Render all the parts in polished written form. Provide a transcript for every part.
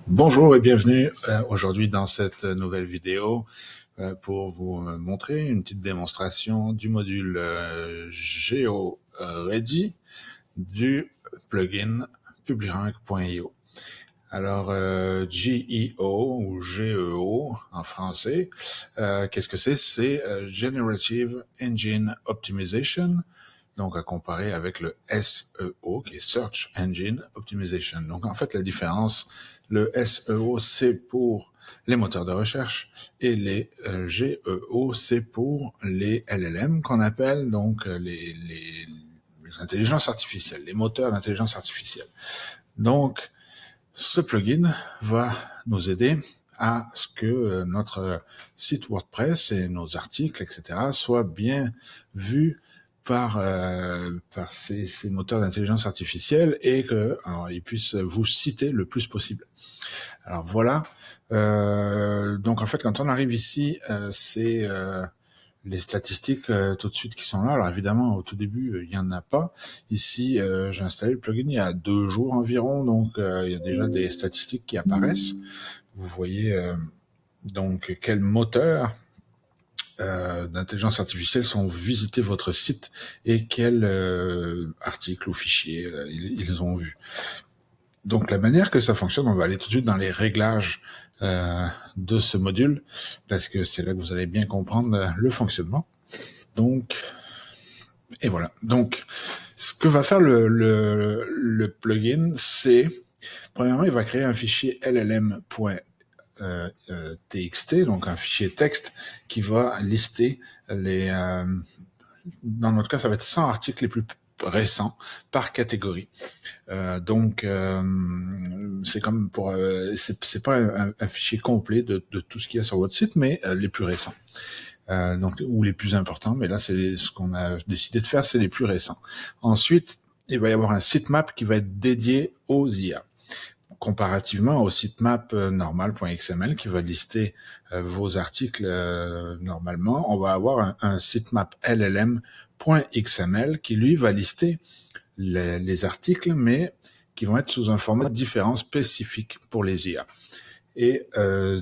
Bonjour et bienvenue aujourd'hui dans cette nouvelle vidéo pour vous montrer une petite démonstration du module GeoReady du plugin Publirank.io. Alors, GEO ou GEO en français, qu'est-ce que c'est? C'est Generative Engine Optimization, donc à comparer avec le SEO qui est Search Engine Optimization. Donc en fait la différence, le SEO c'est pour les moteurs de recherche et les GEO c'est pour les LLM qu'on appelle donc les intelligences artificielles, les moteurs d'intelligence artificielle. Donc ce plugin va nous aider à ce que notre site WordPress et nos articles, etc., soient bien vus par ces moteurs d'intelligence artificielle et qu'ils puissent vous citer le plus possible. Alors voilà. Donc en fait, quand on arrive ici, c'est les statistiques tout de suite qui sont là. Alors évidemment, au tout début, il n'y en a pas. Ici, j'ai installé le plugin il y a 2 jours environ, donc il y a déjà des statistiques qui apparaissent. Vous voyez donc quel moteur d'intelligence artificielle sont visités votre site et quels articles ou fichiers ils ont vus. Donc la manière que ça fonctionne, on va aller tout de suite dans les réglages de ce module, parce que c'est là que vous allez bien comprendre le fonctionnement. Donc, et voilà. Donc, ce que va faire le plugin, c'est, premièrement, il va créer un fichier llm.txt, donc un fichier texte qui va lister dans notre cas, ça va être 100 articles les plus récents par catégorie. Donc c'est comme pour c'est pas un fichier complet de tout ce qu'il y a sur votre site, mais les plus récents. Donc ou les plus importants, mais là c'est ce qu'on a décidé de faire, c'est les plus récents. Ensuite, il va y avoir un sitemap qui va être dédié aux IA. Comparativement au sitemap normal.xml qui va lister vos articles normalement, on va avoir un sitemap llm.xml qui lui va lister les articles, mais qui vont être sous un format différent spécifique pour les IA. Et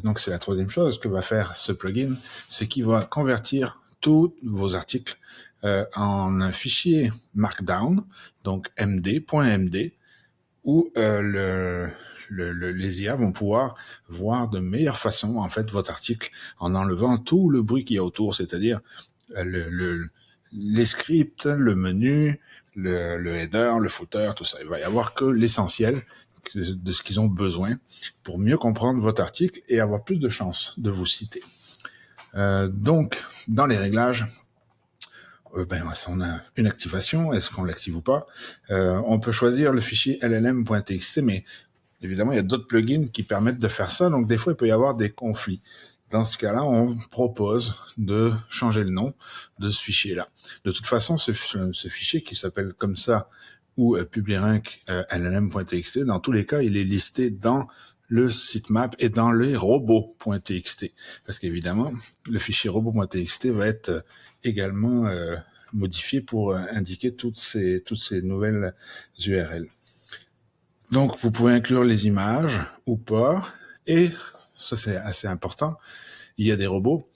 donc c'est la troisième chose que va faire ce plugin, c'est qu'il va convertir tous vos articles en un fichier Markdown, donc md.md, où les IA vont pouvoir voir de meilleure façon en fait votre article en enlevant tout le bruit qu'il y a autour, c'est-à-dire les scripts, le menu, le header, le footer, tout ça. Il va y avoir que l'essentiel de ce qu'ils ont besoin pour mieux comprendre votre article et avoir plus de chances de vous citer. Donc, dans les réglages, on a une activation, est-ce qu'on l'active ou pas? On peut choisir le fichier llm.txt, mais évidemment, il y a d'autres plugins qui permettent de faire ça, donc des fois, il peut y avoir des conflits. Dans ce cas-là, on propose de changer le nom de ce fichier-là. De toute façon, ce fichier qui s'appelle comme ça, ou Publirank llm.txt, dans tous les cas, il est listé dans le sitemap et dans les robots.txt. Parce qu'évidemment, le fichier robot.txt va être également modifié pour indiquer toutes ces nouvelles URL. Donc, vous pouvez inclure les images ou pas. Et ça, c'est assez important. Il y a des robots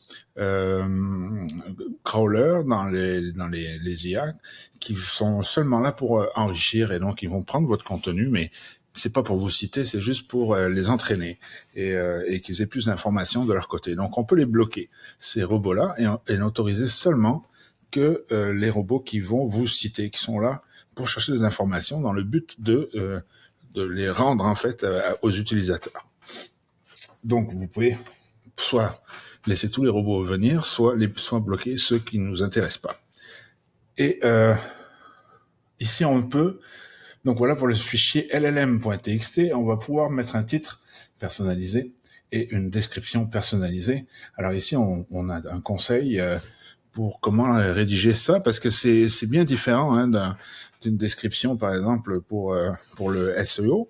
crawlers dans les IA qui sont seulement là pour enrichir, et donc ils vont prendre votre contenu, mais c'est pas pour vous citer, c'est juste pour les entraîner et qu'ils aient plus d'informations de leur côté. Donc on peut les bloquer, ces robots-là, et n'autoriser seulement que les robots qui vont vous citer, qui sont là pour chercher des informations dans le but de les rendre en fait aux utilisateurs. Donc vous pouvez soit laisser tous les robots venir, soit bloquer ceux qui ne nous intéressent pas. Et ici on peut, donc voilà pour le fichier llm.txt, on va pouvoir mettre un titre personnalisé et une description personnalisée. Alors ici on a un conseil pour comment rédiger ça, parce que c'est bien différent d'une description par exemple pour le SEO.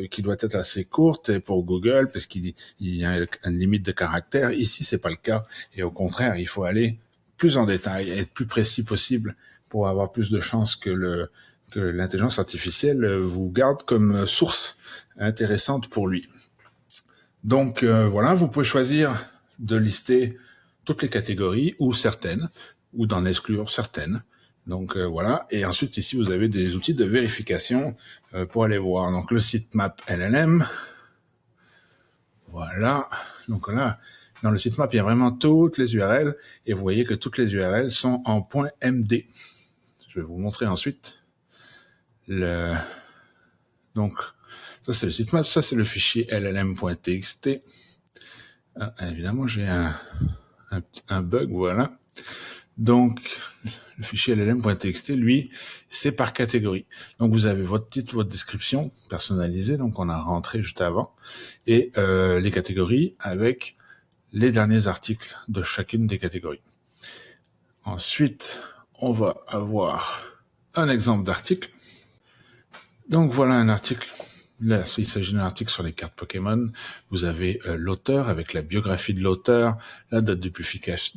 Qui doit être assez courte, et pour Google, parce qu'il y a une limite de caractères. Ici, c'est pas le cas. Et au contraire, il faut aller plus en détail, être plus précis possible pour avoir plus de chances que l'intelligence artificielle vous garde comme source intéressante pour lui. Donc voilà, vous pouvez choisir de lister toutes les catégories ou certaines, ou d'en exclure certaines. Donc voilà, et ensuite ici vous avez des outils de vérification pour aller voir. Donc le sitemap LLM, voilà. Donc là, dans le sitemap il y a vraiment toutes les URL et vous voyez que toutes les URL sont en .md. Je vais vous montrer ensuite donc ça c'est le sitemap, ça c'est le fichier llm.txt. Ah, évidemment j'ai un bug, voilà. Donc, le fichier llm.txt, lui, c'est par catégorie. Donc, vous avez votre titre, votre description personnalisée, donc on a rentré juste avant, et les catégories avec les derniers articles de chacune des catégories. Ensuite, on va avoir un exemple d'article. Donc, voilà un article. Là, il s'agit d'un article sur les cartes Pokémon. Vous avez l'auteur avec la biographie de l'auteur, la date de publication,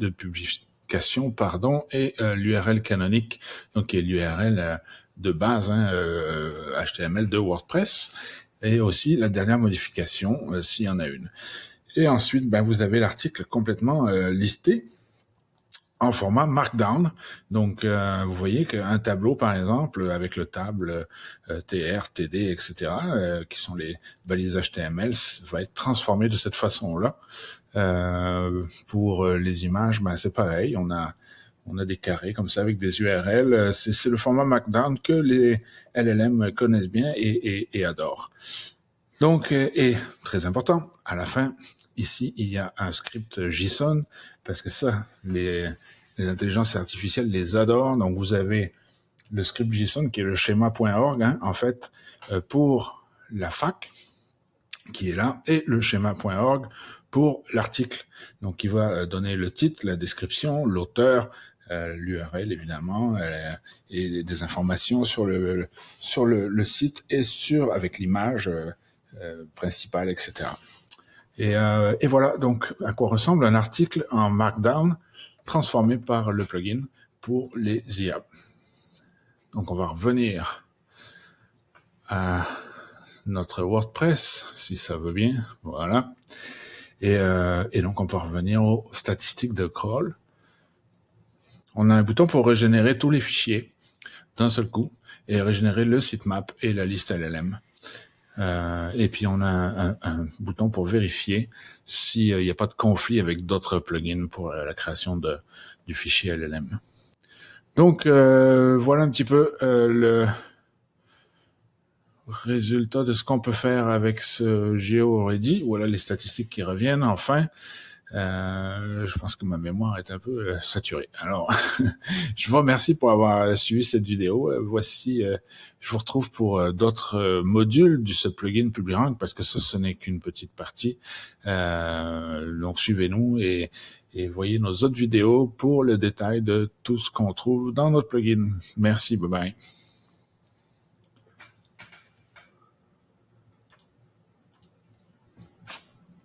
et l'URL canonique, donc qui est l'URL de base, HTML de WordPress, et aussi la dernière modification, s'il y en a une. Et ensuite, vous avez l'article complètement listé en format Markdown. Donc, vous voyez qu'un tableau, par exemple, avec le table TR, TD, etc., qui sont les balises HTML, va être transformé de cette façon-là. Pour les images, c'est pareil. On a des carrés comme ça avec des URL. C'est le format Markdown que les LLM connaissent bien et adorent. Donc, et très important, à la fin, ici, il y a un script JSON, parce que ça, les intelligences artificielles les adorent. Donc, vous avez le script JSON qui est le schéma.org, en fait, pour la fac, qui est là, et le schéma.org pour l'article. Donc, il va donner le titre, la description, l'auteur, l'URL évidemment, et des informations sur le site et avec l'image principale, etc. Et voilà donc à quoi ressemble un article en Markdown transformé par le plugin pour les IA. Donc on va revenir à notre WordPress, si ça veut bien, voilà. Et donc on peut revenir aux statistiques de crawl. On a un bouton pour régénérer tous les fichiers d'un seul coup et régénérer le sitemap et la liste LLM. Et puis on a un bouton pour vérifier s'il n'y a pas de conflit avec d'autres plugins pour la création du fichier LLM. Donc voilà un petit peu le résultat de ce qu'on peut faire avec ce GeoReady. Voilà les statistiques qui reviennent enfin. Je pense que ma mémoire est un peu saturée. Alors, je vous remercie pour avoir suivi cette vidéo. Voici, je vous retrouve pour d'autres modules de ce plugin PubliRank, parce que ça, ce n'est qu'une petite partie. Donc, suivez-nous et voyez nos autres vidéos pour le détail de tout ce qu'on trouve dans notre plugin. Merci, bye bye.